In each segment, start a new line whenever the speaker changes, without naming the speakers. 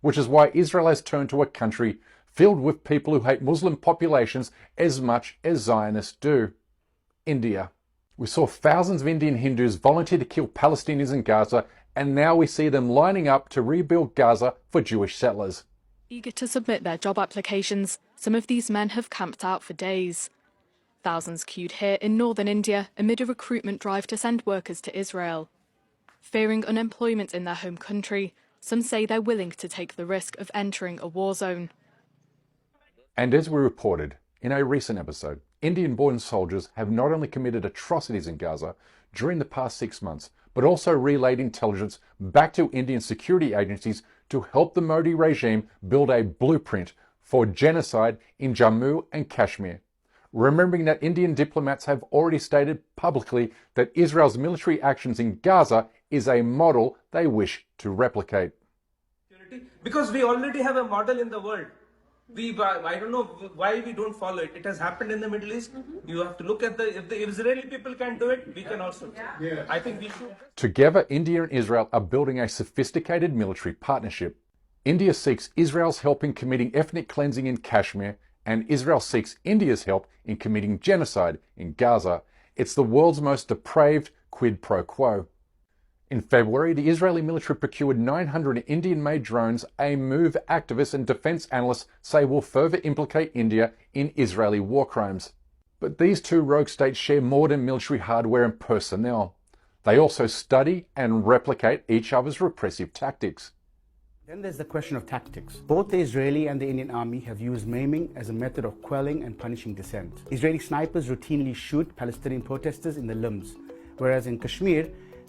which is why Israel has turned to a country filled with people who hate Muslim populations as much as Zionists do: India. We saw thousands of Indian Hindus volunteer to kill Palestinians in Gaza, and now we see them lining up to rebuild Gaza for Jewish settlers.
Eager to submit their job applications, some of these men have camped out for days. Thousands queued here in northern India amid a recruitment drive to send workers to Israel. Fearing unemployment in their home country, some say they're willing to take the risk of entering a war zone.
And as we reported in a recent episode, Indian-born soldiers have not only committed atrocities in Gaza during the past 6 months, but also relayed intelligence back to Indian security agencies to help the Modi regime build a blueprint for genocide in Jammu and Kashmir. Remembering that Indian diplomats have already stated publicly that Israel's military actions in Gaza is a model they wish to replicate.
Because we already have a model in the world. I don't know why we don't follow it. It has happened in the Middle East. You have to look at if the Israeli people can do it, we can also. Yeah. I think we should.
Together, India and Israel are building a sophisticated military partnership. India seeks Israel's help in committing ethnic cleansing in Kashmir, and Israel seeks India's help in committing genocide in Gaza. It's the world's most depraved quid pro quo. In February, the Israeli military procured 900 Indian-made drones a move activists and defense analysts say will further implicate India in Israeli war crimes. But these two rogue states share more than military hardware and personnel. They also study and replicate each other's repressive tactics.
Then there's the question of tactics. Both the Israeli and the Indian army have used maiming as a method of quelling and punishing dissent. Israeli snipers routinely shoot Palestinian protesters in the limbs, whereas in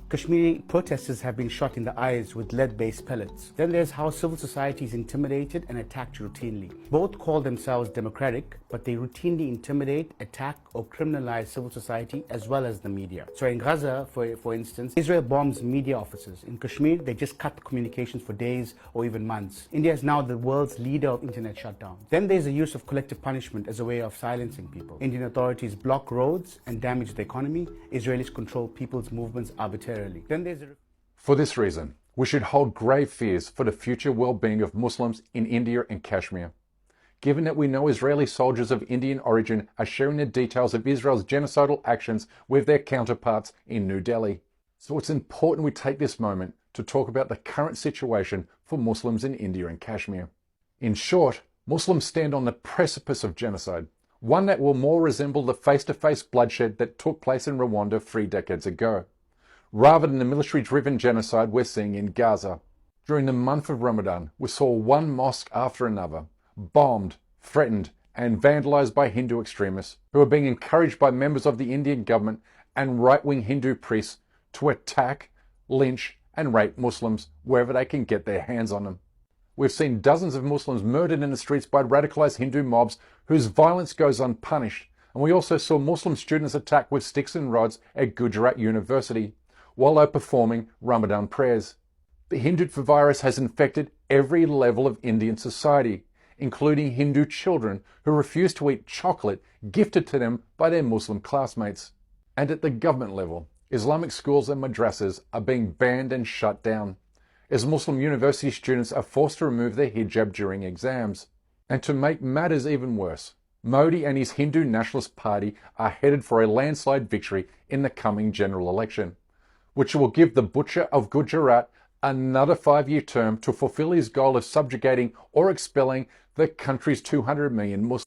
Kashmiri protesters have been shot in the eyes with lead-based pellets. Then there's how civil society is intimidated and attacked routinely. Both call themselves democratic, but they routinely intimidate, attack, or criminalize civil society as well as the media. So in Gaza, for instance, Israel bombs media offices. In Kashmir, they just cut communications for days or even months. India is now the world's leader of internet shutdown. Then there's the use of collective punishment as a way of silencing people. Indian authorities block roads and damage the economy. Israelis control people's movements arbitrarily.
For this reason, we should hold grave fears for the future well-being of Muslims in India and Kashmir. Given that we know Israeli soldiers of Indian origin are sharing the details of Israel's genocidal actions with their counterparts in New Delhi. So it's important we take this moment to talk about the current situation for Muslims in India and Kashmir. In short, Muslims stand on the precipice of genocide, one that will more resemble the face-to-face bloodshed that took place in Rwanda 3 decades ago, rather than the military-driven genocide we're seeing in Gaza. During the month of Ramadan, we saw one mosque after another bombed, threatened, and vandalized by Hindu extremists who are being encouraged by members of the Indian government and right-wing Hindu priests to attack, lynch, and rape Muslims wherever they can get their hands on them. We've seen dozens of Muslims murdered in the streets by radicalized Hindu mobs whose violence goes unpunished, and we also saw Muslim students attacked with sticks and rods at Gujarat University while they're performing Ramadan prayers. The Hindutva virus has infected every level of Indian society, including Hindu children who refuse to eat chocolate gifted to them by their Muslim classmates. And at the government level, Islamic schools and madrasas are being banned and shut down, as Muslim university students are forced to remove their hijab during exams. And to make matters even worse, Modi and his Hindu Nationalist Party are headed for a landslide victory in the coming general election, which will give the Butcher of Gujarat another 5-year term to fulfill his goal of subjugating or expelling the country's 200 million Muslims.